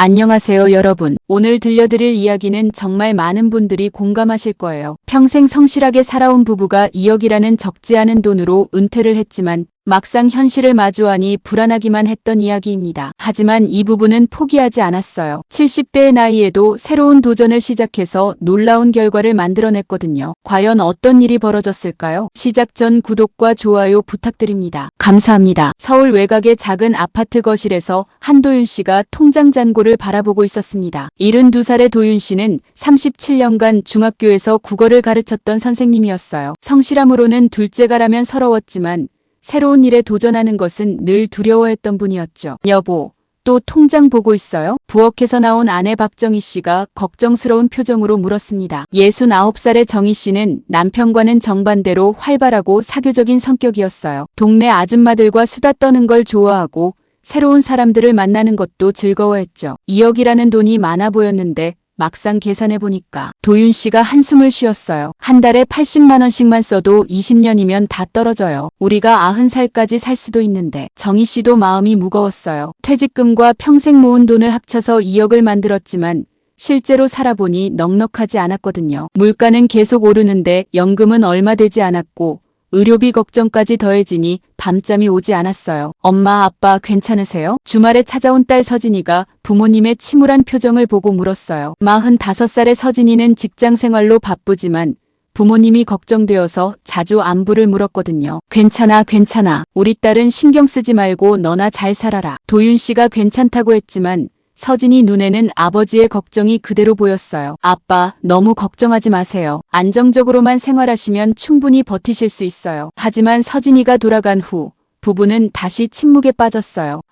안녕하세요, 여러분. 오늘 들려드릴 이야기는 정말 많은 분들이 공감하실 거예요. 평생 성실하게 살아온 부부가 2억이라는 적지 않은 돈으로 은퇴를 했지만 막상 현실을 마주하니 불안하기만 했던 이야기입니다. 하지만 이 부부는 포기하지 않았어요. 70대의 나이에도 새로운 도전을 시작해서 놀라운 결과를 만들어냈거든요. 과연 어떤 일이 벌어졌을까요? 시작 전 구독과 좋아요 부탁드립니다. 감사합니다. 서울 외곽의 작은 아파트 거실에서 한도윤 씨가 통장 잔고를 바라보고 있었습니다. 72살의 도윤 씨는 37년간 중학교에서 국어를 가르쳤던 선생님이었어요. 성실함으로는 둘째가라면 서러웠지만 새로운 일에 도전하는 것은 늘 두려워했던 분이었죠. 여보, 또 통장 보고 있어요? 부엌에서 나온 아내 박정희 씨가 걱정스러운 표정으로 물었습니다. 69살의 정희 씨는 남편과는 정반대로 활발하고 사교적인 성격이었어요. 동네 아줌마들과 수다 떠는 걸 좋아하고 새로운 사람들을 만나는 것도 즐거워했죠. 2억이라는 돈이 많아 보였는데 막상 계산해보니까 도윤 씨가 한숨을 쉬었어요. 한 달에 80만 원씩만 써도 20년이면 다 떨어져요. 우리가 90살까지 살 수도 있는데. 정희 씨도 마음이 무거웠어요. 퇴직금과 평생 모은 돈을 합쳐서 2억을 만들었지만 실제로 살아보니 넉넉하지 않았거든요. 물가는 계속 오르는데 연금은 얼마 되지 않았고 의료비 걱정까지 더해지니 밤잠이 오지 않았어요. 엄마, 아빠 괜찮으세요? 주말에 찾아온 딸 서진이가 부모님의 침울한 표정을 보고 물었어요. 45살의 서진이는 직장 생활로 바쁘지만 부모님이 걱정되어서 자주 안부를 물었거든요. 괜찮아, 괜찮아. 우리 딸은 신경 쓰지 말고 너나 잘 살아라. 도윤 씨가 괜찮다고 했지만 서진이 눈에는 아버지의 걱정이 그대로 보였어요. 아빠, 너무 걱정하지 마세요. 안정적으로만 생활하시면 충분히 버티실 수 있어요. 하지만 서진이가 돌아간 후 부부는 다시 침묵에 빠졌어요.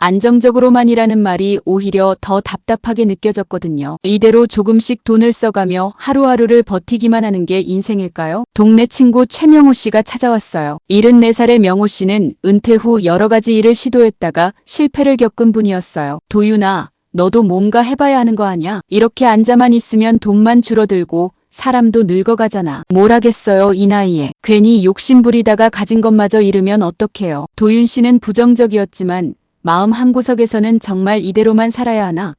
안정적으로만이라는 말이 오히려 더 답답하게 느껴졌거든요. 이대로 조금씩 돈을 써가며 하루하루를 버티기만 하는 게 인생일까요? 동네 친구 최명호 씨가 찾아왔어요. 74살의 명호 씨는 은퇴 후 여러 가지 일을 시도했다가 실패를 겪은 분이었어요. 도윤아, 너도 뭔가 해봐야 하는 거 아냐? 이렇게 앉아만 있으면 돈만 줄어들고 사람도 늙어가잖아. 뭘 하겠어요, 이 나이에. 괜히 욕심 부리다가 가진 것마저 잃으면 어떡해요. 도윤 씨는 부정적이었지만 마음 한구석에서는 정말 이대로만 살아야 하나?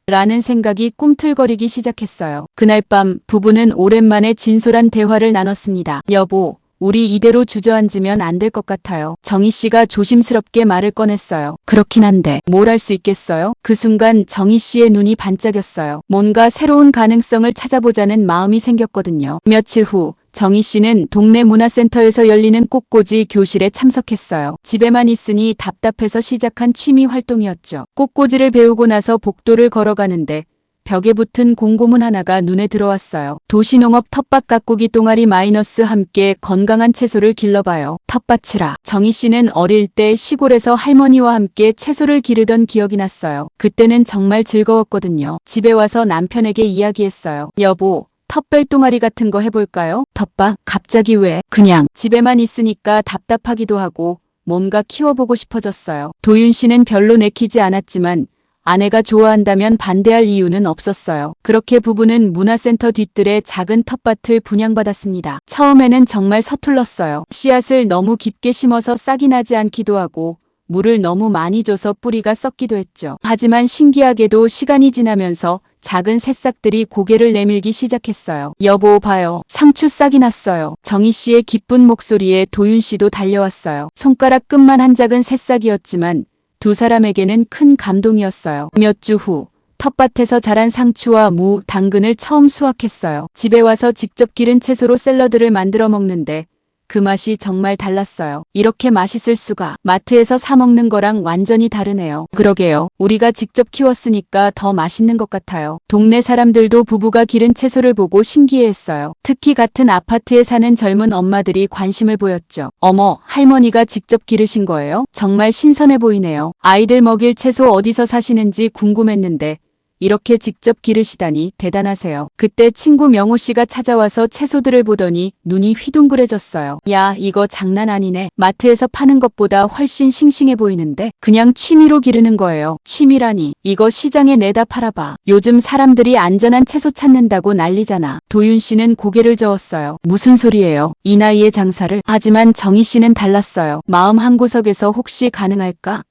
라는 생각이 꿈틀거리기 시작했어요. 그날 밤 부부는 오랜만에 진솔한 대화를 나눴습니다. 여보, 우리 이대로 주저앉으면 안 될 것 같아요. 정희 씨가 조심스럽게 말을 꺼냈어요. 그렇긴 한데 뭘 할 수 있겠어요? 그 순간 정희 씨의 눈이 반짝였어요. 뭔가 새로운 가능성을 찾아보자는 마음이 생겼거든요. 며칠 후 정희 씨는 동네 문화센터에서 열리는 꽃꽂이 교실에 참석했어요. 집에만 있으니 답답해서 시작한 취미 활동이었죠. 꽃꽂이를 배우고 나서 복도를 걸어가는데 벽에 붙은 공고문 하나가 눈에 들어왔어요. 도시농업 텃밭 가꾸기 동아리 마이너스 함께 건강한 채소를 길러봐요. 텃밭이라. 정희 씨는 어릴 때 시골에서 할머니와 함께 채소를 기르던 기억이 났어요. 그때는 정말 즐거웠거든요. 집에 와서 남편에게 이야기했어요. 여보, 텃별 동아리 같은 거 해볼까요? 텃밭? 갑자기 왜? 그냥 집에만 있으니까 답답하기도 하고 뭔가 키워보고 싶어졌어요. 도윤 씨는 별로 내키지 않았지만 아내가 좋아한다면 반대할 이유는 없었어요. 그렇게 부부는 문화센터 뒤뜰에 작은 텃밭을 분양받았습니다. 처음에는 정말 서툴렀어요. 씨앗을 너무 깊게 심어서 싹이 나지 않기도 하고 물을 너무 많이 줘서 뿌리가 썩기도 했죠. 하지만 신기하게도 시간이 지나면서 작은 새싹들이 고개를 내밀기 시작했어요. 여보, 봐요. 상추 싹이 났어요. 정희 씨의 기쁜 목소리에 도윤 씨도 달려왔어요. 손가락 끝만 한 작은 새싹이었지만 두 사람에게는 큰 감동이었어요. 몇 주 후 텃밭에서 자란 상추와 무, 당근을 처음 수확했어요. 집에 와서 직접 기른 채소로 샐러드를 만들어 먹는데 그 맛이 정말 달랐어요. 이렇게 맛있을 수가. 마트에서 사 먹는 거랑 완전히 다르네요. 그러게요. 우리가 직접 키웠으니까 더 맛있는 것 같아요. 동네 사람들도 부부가 기른 채소를 보고 신기해했어요. 특히 같은 아파트에 사는 젊은 엄마들이 관심을 보였죠. 어머, 할머니가 직접 기르신 거예요? 정말 신선해 보이네요. 아이들 먹일 채소 어디서 사시는지 궁금했는데 이렇게 직접 기르시다니 대단하세요. 그때 친구 명호 씨가 찾아와서 채소들을 보더니 눈이 휘둥그레졌어요. 야, 이거 장난 아니네. 마트에서 파는 것보다 훨씬 싱싱해 보이는데? 그냥 취미로 기르는 거예요. 취미라니. 이거 시장에 내다 팔아봐. 요즘 사람들이 안전한 채소 찾는다고 난리잖아. 도윤 씨는 고개를 저었어요. 무슨 소리예요? 이 나이에 장사를. 하지만 정희 씨는 달랐어요. 마음 한구석에서 혹시 가능할까?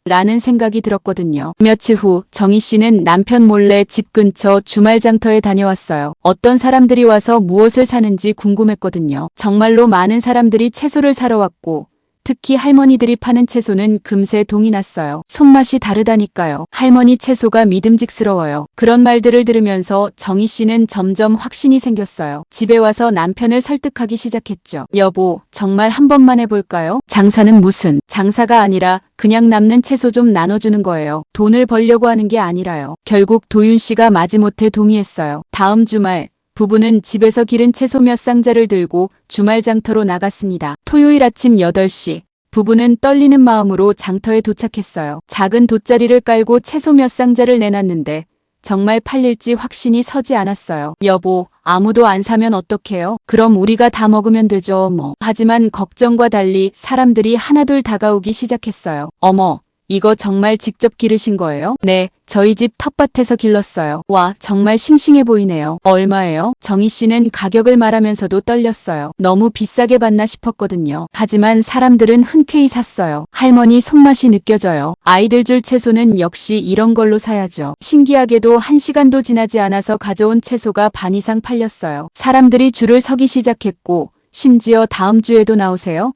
라는 생각이 들었거든요. 며칠 후 정희 씨는 남편 몰래 집 근처 주말 장터에 다녀왔어요. 어떤 사람들이 와서 무엇을 사는지 궁금했거든요. 정말로 많은 사람들이 채소를 사러 왔고 특히 할머니들이 파는 채소는 금세 동이 났어요. 손맛이 다르다니까요. 할머니 채소가 믿음직스러워요. 그런 말들을 들으면서 정희 씨는 점점 확신이 생겼어요. 집에 와서 남편을 설득하기 시작했죠. 여보, 정말 한 번만 해볼까요? 장사는 무슨 장사가 아니라 그냥 남는 채소 좀 나눠주는 거예요. 돈을 벌려고 하는 게 아니라요. 결국 도윤 씨가 마지못해 동의했어요. 다음 주말 부부는 집에서 기른 채소 몇 상자를 들고 주말 장터로 나갔습니다. 토요일 아침 8시 부부는 떨리는 마음으로 장터에 도착했어요. 작은 돗자리를 깔고 채소 몇 상자를 내놨는데 정말 팔릴지 확신이 서지 않았어요. 여보, 아무도 안 사면 어떡해요? 그럼 우리가 다 먹으면 되죠, 뭐. 하지만 걱정과 달리 사람들이 하나둘 다가오기 시작했어요. 어머, 이거 정말 직접 기르신 거예요? 네, 저희 집 텃밭에서 길렀어요. 와, 정말 싱싱해 보이네요. 얼마예요? 정희 씨는 가격을 말하면서도 떨렸어요. 너무 비싸게 받나 싶었거든요. 하지만 사람들은 흔쾌히 샀어요. 할머니 손맛이 느껴져요. 아이들 줄 채소는 역시 이런 걸로 사야죠. 신기하게도 1시간도 지나지 않아서 가져온 채소가 반 이상 팔렸어요. 사람들이 줄을 서기 시작했고 심지어 다음 주에도 나오세요?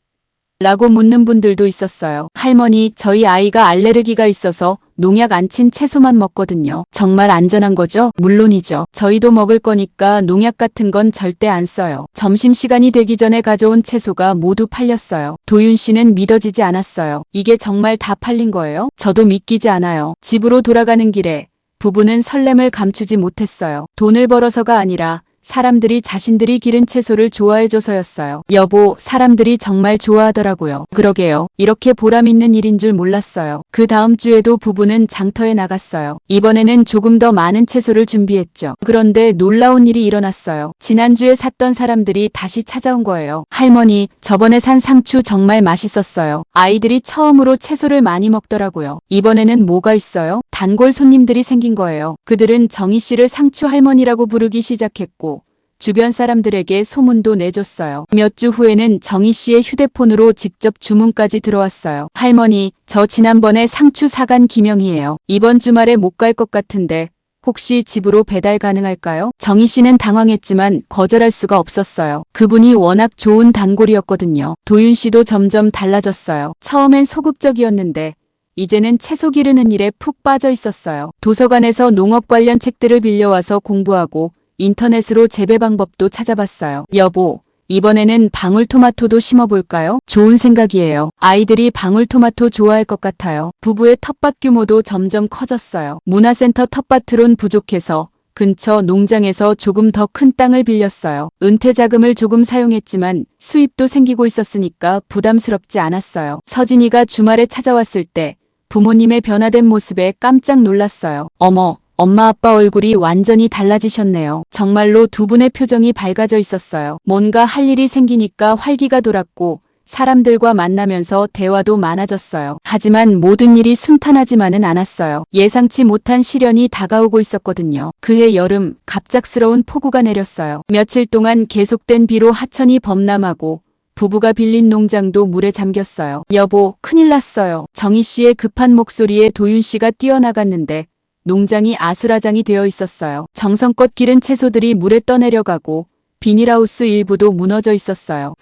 라고 묻는 분들도 있었어요. 할머니, 저희 아이가 알레르기가 있어서 농약 안 친 채소만 먹거든요. 정말 안전한 거죠? 물론이죠. 저희도 먹을 거니까 농약 같은 건 절대 안 써요. 점심시간이 되기 전에 가져온 채소가 모두 팔렸어요. 도윤 씨는 믿어지지 않았어요. 이게 정말 다 팔린 거예요? 저도 믿기지 않아요. 집으로 돌아가는 길에 부부는 설렘을 감추지 못했어요. 돈을 벌어서가 아니라 사람들이 자신들이 기른 채소를 좋아해줘서였어요. 여보, 사람들이 정말 좋아하더라고요. 그러게요. 이렇게 보람 있는 일인 줄 몰랐어요. 그 다음 주에도 부부는 장터에 나갔어요. 이번에는 조금 더 많은 채소를 준비했죠. 그런데 놀라운 일이 일어났어요. 지난주에 샀던 사람들이 다시 찾아온 거예요. 할머니, 저번에 산 상추 정말 맛있었어요. 아이들이 처음으로 채소를 많이 먹더라고요. 이번에는 뭐가 있어요? 단골 손님들이 생긴 거예요. 그들은 정희 씨를 상추 할머니라고 부르기 시작했고 주변 사람들에게 소문도 내줬어요. 몇 주 후에는 정희 씨의 휴대폰으로 직접 주문까지 들어왔어요. 할머니, 저 지난번에 상추 사간 김영희예요. 이번 주말에 못 갈 것 같은데 혹시 집으로 배달 가능할까요? 정희 씨는 당황했지만 거절할 수가 없었어요. 그분이 워낙 좋은 단골이었거든요. 도윤 씨도 점점 달라졌어요. 처음엔 소극적이었는데 이제는 채소 기르는 일에 푹 빠져 있었어요. 도서관에서 농업 관련 책들을 빌려와서 공부하고 인터넷으로 재배 방법도 찾아봤어요. 여보, 이번에는 방울토마토도 심어볼까요? 좋은 생각이에요. 아이들이 방울토마토 좋아할 것 같아요. 부부의 텃밭 규모도 점점 커졌어요. 문화센터 텃밭으론 부족해서 근처 농장에서 조금 더 큰 땅을 빌렸어요. 은퇴 자금을 조금 사용했지만 수입도 생기고 있었으니까 부담스럽지 않았어요. 서진이가 주말에 찾아왔을 때 부모님의 변화된 모습에 깜짝 놀랐어요. 어머, 엄마 아빠 얼굴이 완전히 달라지셨네요. 정말로 두 분의 표정이 밝아져 있었어요. 뭔가 할 일이 생기니까 활기가 돌았고 사람들과 만나면서 대화도 많아졌어요. 하지만 모든 일이 순탄하지만은 않았어요. 예상치 못한 시련이 다가오고 있었거든요. 그해 여름 갑작스러운 폭우가 내렸어요. 며칠 동안 계속된 비로 하천이 범람하고 부부가 빌린 농장도 물에 잠겼어요. 여보, 큰일 났어요. 정희 씨의 급한 목소리에 도윤 씨가 뛰어나갔는데 농장이 아수라장이 되어 있었어요. 정성껏 기른 채소들이 물에 떠내려가고 비닐하우스 일부도 무너져 있었어요.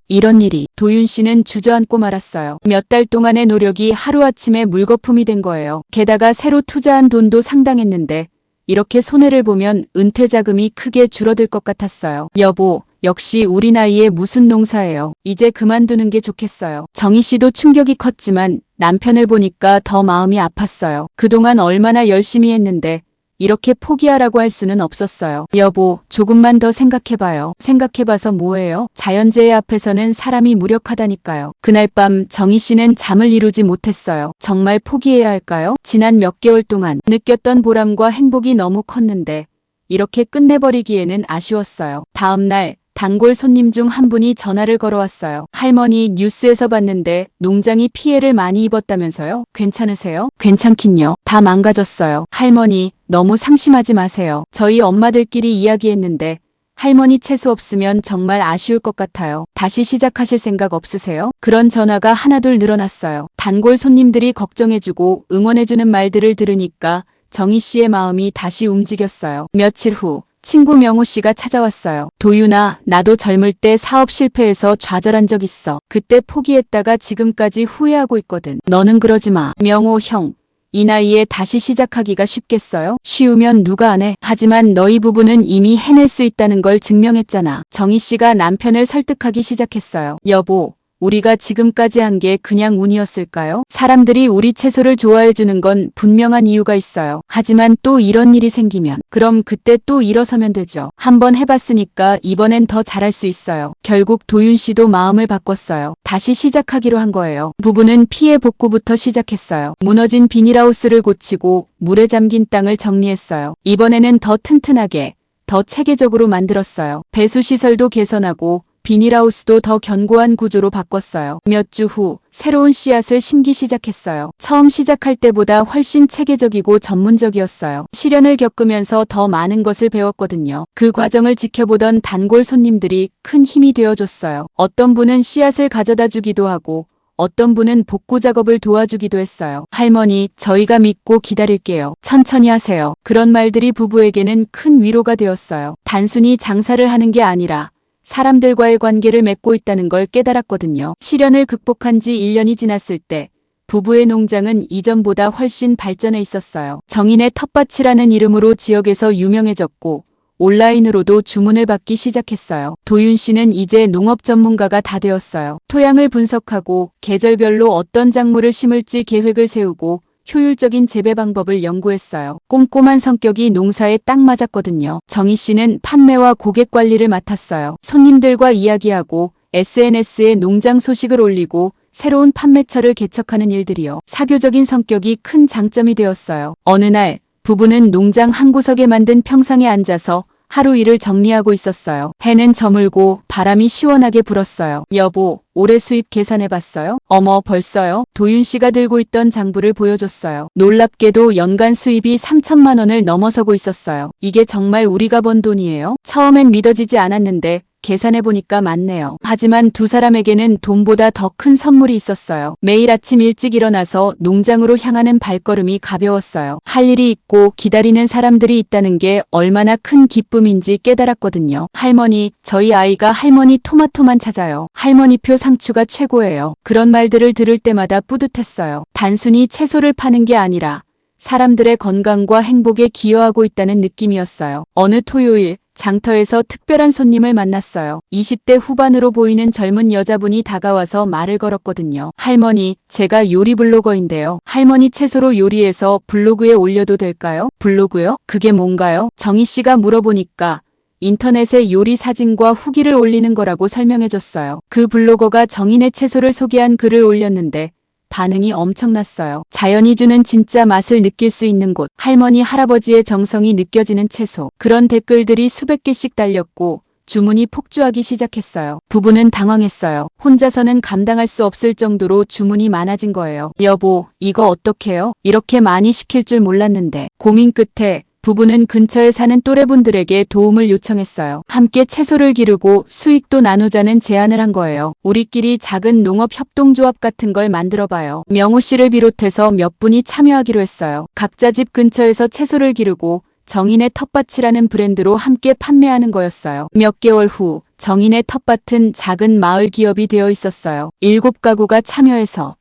이런 일이. 도윤 씨는 주저앉고 말았어요. 몇 달 동안의 노력이 하루아침에 물거품이 된 거예요. 게다가 새로 투자한 돈도 상당했는데 이렇게 손해를 보면 은퇴 자금이 크게 줄어들 것 같았어요. 여보, 역시 우리 나이에 무슨 농사예요. 이제 그만두는 게 좋겠어요. 정희 씨도 충격이 컸지만 남편을 보니까 더 마음이 아팠어요. 그동안 얼마나 열심히 했는데 이렇게 포기하라고 할 수는 없었어요. 여보, 조금만 더 생각해봐요. 생각해봐서 뭐예요? 자연재해 앞에서는 사람이 무력하다니까요. 그날 밤 정희 씨는 잠을 이루지 못했어요. 정말 포기해야 할까요? 지난 몇 개월 동안 느꼈던 보람과 행복이 너무 컸는데 이렇게 끝내버리기에는 아쉬웠어요. 다음 날 단골 손님 중 한 분이 전화를 걸어왔어요. 할머니, 뉴스에서 봤는데 농장이 피해를 많이 입었다면서요? 괜찮으세요? 괜찮긴요. 다 망가졌어요. 할머니, 너무 상심하지 마세요. 저희 엄마들끼리 이야기했는데 할머니 채소 없으면 정말 아쉬울 것 같아요. 다시 시작하실 생각 없으세요? 그런 전화가 하나둘 늘어났어요. 단골 손님들이 걱정해주고 응원해주는 말들을 들으니까 정희 씨의 마음이 다시 움직였어요. 며칠 후 친구 명호 씨가 찾아왔어요. 도윤아, 나도 젊을 때 사업 실패해서 좌절한 적 있어. 그때 포기했다가 지금까지 후회하고 있거든. 너는 그러지 마. 명호 형, 이 나이에 다시 시작하기가 쉽겠어요? 쉬우면 누가 안 해? 하지만 너희 부부는 이미 해낼 수 있다는 걸 증명했잖아. 정희 씨가 남편을 설득하기 시작했어요. 여보, 우리가 지금까지 한 게 그냥 운이었을까요? 사람들이 우리 채소를 좋아해 주는 건 분명한 이유가 있어요. 하지만 또 이런 일이 생기면 그럼 그때 또 일어서면 되죠. 한번 해봤으니까 이번엔 더 잘할 수 있어요. 결국 도윤 씨도 마음을 바꿨어요. 다시 시작하기로 한 거예요. 부부는 피해 복구부터 시작했어요. 무너진 비닐하우스를 고치고 물에 잠긴 땅을 정리했어요. 이번에는 더 튼튼하게, 더 체계적으로 만들었어요. 배수 시설도 개선하고 비닐하우스도 더 견고한 구조로 바꿨어요. 몇 주 후 새로운 씨앗을 심기 시작했어요. 처음 시작할 때보다 훨씬 체계적이고 전문적이었어요. 시련을 겪으면서 더 많은 것을 배웠거든요. 그 과정을 지켜보던 단골 손님들이 큰 힘이 되어줬어요. 어떤 분은 씨앗을 가져다 주기도 하고 어떤 분은 복구 작업을 도와주기도 했어요. 할머니, 저희가 믿고 기다릴게요. 천천히 하세요. 그런 말들이 부부에게는 큰 위로가 되었어요. 단순히 장사를 하는 게 아니라 사람들과의 관계를 맺고 있다는 걸 깨달았거든요. 시련을 극복한 지 1년이 지났을 때 부부의 농장은 이전보다 훨씬 발전해 있었어요. 정인의 텃밭이라는 이름으로 지역에서 유명해졌고 온라인으로도 주문을 받기 시작했어요. 도윤 씨는 이제 농업 전문가가 다 되었어요. 토양을 분석하고 계절별로 어떤 작물을 심을지 계획을 세우고 효율적인 재배 방법을 연구했어요. 꼼꼼한 성격이 농사에 딱 맞았거든요. 정희 씨는 판매와 고객 관리를 맡았어요. 손님들과 이야기하고 SNS에 농장 소식을 올리고 새로운 판매처를 개척하는 일들이요. 사교적인 성격이 큰 장점이 되었어요. 어느 날 부부는 농장 한 구석에 만든 평상에 앉아서 하루 일을 정리하고 있었어요. 해는 저물고 바람이 시원하게 불었어요. 여보, 올해 수입 계산해봤어요? 어머, 벌써요? 도윤 씨가 들고 있던 장부를 보여줬어요. 놀랍게도 연간 수입이 3천만 원을 넘어서고 있었어요. 이게 정말 우리가 번 돈이에요? 처음엔 믿어지지 않았는데 계산해보니까 맞네요. 하지만 두 사람에게는 돈보다 더 큰 선물이 있었어요. 매일 아침 일찍 일어나서 농장으로 향하는 발걸음이 가벼웠어요. 할 일이 있고 기다리는 사람들이 있다는 게 얼마나 큰 기쁨인지 깨달았거든요. 할머니, 저희 아이가 할머니 토마토만 찾아요. 할머니표 상추가 최고예요. 그런 말들을 들을 때마다 뿌듯했어요. 단순히 채소를 파는 게 아니라 사람들의 건강과 행복에 기여하고 있다는 느낌이었어요. 어느 토요일, 장터에서 특별한 손님을 만났어요. 20대 후반으로 보이는 젊은 여자분이 다가와서 말을 걸었거든요. 할머니, 제가 요리 블로거인데요. 할머니 채소로 요리해서 블로그에 올려도 될까요? 블로그요? 그게 뭔가요? 정희 씨가 물어보니까 인터넷에 요리 사진과 후기를 올리는 거라고 설명해줬어요. 그 블로거가 정인의 채소를 소개한 글을 올렸는데 반응이 엄청났어요. 자연이 주는 진짜 맛을 느낄 수 있는 곳, 할머니 할아버지의 정성이 느껴지는 채소. 그런 댓글들이 수백 개씩 달렸고 주문이 폭주하기 시작했어요. 부부는 당황했어요. 혼자서는 감당할 수 없을 정도로 주문이 많아진 거예요. 여보, 이거 어떡해요? 이렇게 많이 시킬 줄 몰랐는데. 고민 끝에 부부는 근처에 사는 또래분들에게 도움을 요청했어요. 함께 채소를 기르고 수익도 나누자는 제안을 한 거예요. 우리끼리 작은 농업 협동조합 같은 걸 만들어봐요. 명호 씨를 비롯해서 몇 분이 참여하기로 했어요. 각자 집 근처에서 채소를 기르고 정인의 텃밭이라는 브랜드로 함께 판매하는 거였어요. 몇 개월 후 정인의 텃밭은 작은 마을 기업이 되어 있었어요. 7가구가 참여해서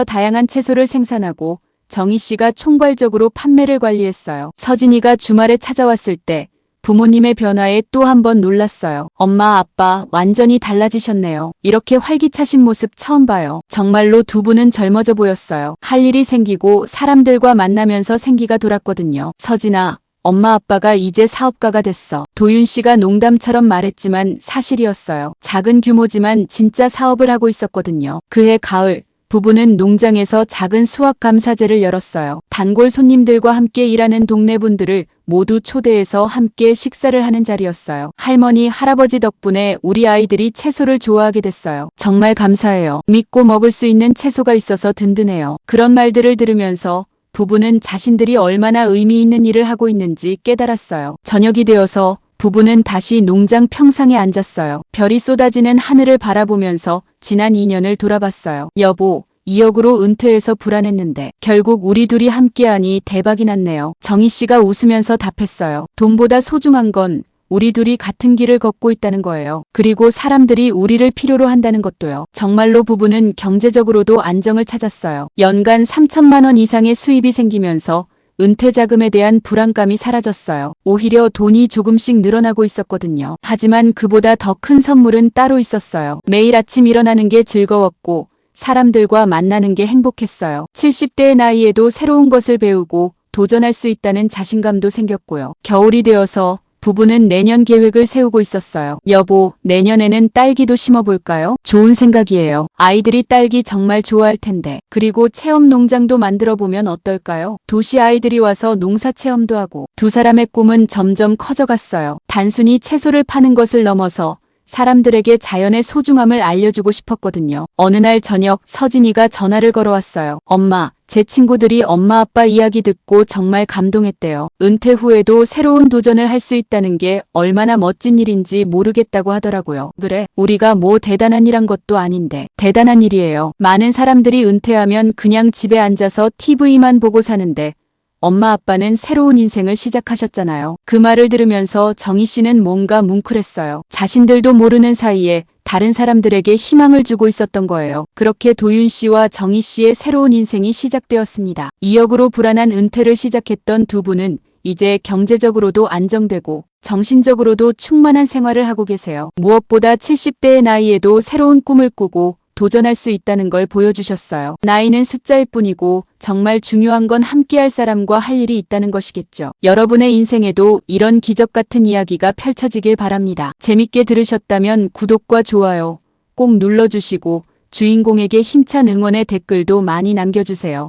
다양한 채소를 생산하고 정희 씨가 총괄적으로 판매를 관리했어요. 서진이가 주말에 찾아왔을 때 부모님의 변화에 또 한 번 놀랐어요. 엄마, 아빠 완전히 달라지셨네요. 이렇게 활기차신 모습 처음 봐요. 정말로 두 분은 젊어져 보였어요. 할 일이 생기고 사람들과 만나면서 생기가 돌았거든요. 서진아, 엄마 아빠가 이제 사업가가 됐어. 도윤 씨가 농담처럼 말했지만 사실이었어요. 작은 규모지만 진짜 사업을 하고 있었거든요. 그해 가을, 부부는 농장에서 작은 수확 감사제를 열었어요. 단골 손님들과 함께 일하는 동네 분들을 모두 초대해서 함께 식사를 하는 자리였어요. 할머니, 할아버지 덕분에 우리 아이들이 채소를 좋아하게 됐어요. 정말 감사해요. 믿고 먹을 수 있는 채소가 있어서 든든해요. 그런 말들을 들으면서 부부는 자신들이 얼마나 의미 있는 일을 하고 있는지 깨달았어요. 저녁이 되어서 부부는 다시 농장 평상에 앉았어요. 별이 쏟아지는 하늘을 바라보면서 지난 2년을 돌아봤어요. 여보, 2억으로 은퇴해서 불안했는데 결국 우리 둘이 함께하니 대박이 났네요. 정희 씨가 웃으면서 답했어요. 돈보다 소중한 건 우리 둘이 같은 길을 걷고 있다는 거예요. 그리고 사람들이 우리를 필요로 한다는 것도요. 정말로 부부는 경제적으로도 안정을 찾았어요. 연간 3천만 원 이상의 수입이 생기면서 은퇴 자금에 대한 불안감이 사라졌어요. 오히려 돈이 조금씩 늘어나고 있었거든요. 하지만 그보다 더 큰 선물은 따로 있었어요. 매일 아침 일어나는 게 즐거웠고 사람들과 만나는 게 행복했어요. 70대의 나이에도 새로운 것을 배우고 도전할 수 있다는 자신감도 생겼고요. 겨울이 되어서 부부는 내년 계획을 세우고 있었어요. 여보, 내년에는 딸기도 심어볼까요? 좋은 생각이에요. 아이들이 딸기 정말 좋아할 텐데. 그리고 체험 농장도 만들어보면 어떨까요? 도시 아이들이 와서 농사 체험도 하고. 두 사람의 꿈은 점점 커져갔어요. 단순히 채소를 파는 것을 넘어서 사람들에게 자연의 소중함을 알려주고 싶었거든요. 어느 날 저녁 서진이가 전화를 걸어왔어요. 엄마, 제 친구들이 엄마 아빠 이야기 듣고 정말 감동했대요. 은퇴 후에도 새로운 도전을 할 수 있다는 게 얼마나 멋진 일인지 모르겠다고 하더라고요. 그래, 우리가 뭐 대단한 일한 것도 아닌데 대단한 일이에요. 많은 사람들이 은퇴하면 그냥 집에 앉아서 TV만 보고 사는데 엄마 아빠는 새로운 인생을 시작하셨잖아요. 그 말을 들으면서 정희 씨는 뭔가 뭉클했어요. 자신들도 모르는 사이에 다른 사람들에게 희망을 주고 있었던 거예요. 그렇게 도윤 씨와 정희 씨의 새로운 인생이 시작되었습니다. 2억으로 불안한 은퇴를 시작했던 두 분은 이제 경제적으로도 안정되고 정신적으로도 충만한 생활을 하고 계세요. 무엇보다 70대의 나이에도 새로운 꿈을 꾸고 도전할 수 있다는 걸 보여주셨어요. 나이는 숫자일 뿐이고 정말 중요한 건 함께할 사람과 할 일이 있다는 것이겠죠. 여러분의 인생에도 이런 기적 같은 이야기가 펼쳐지길 바랍니다. 재밌게 들으셨다면 구독과 좋아요 꼭 눌러주시고 주인공에게 힘찬 응원의 댓글도 많이 남겨주세요.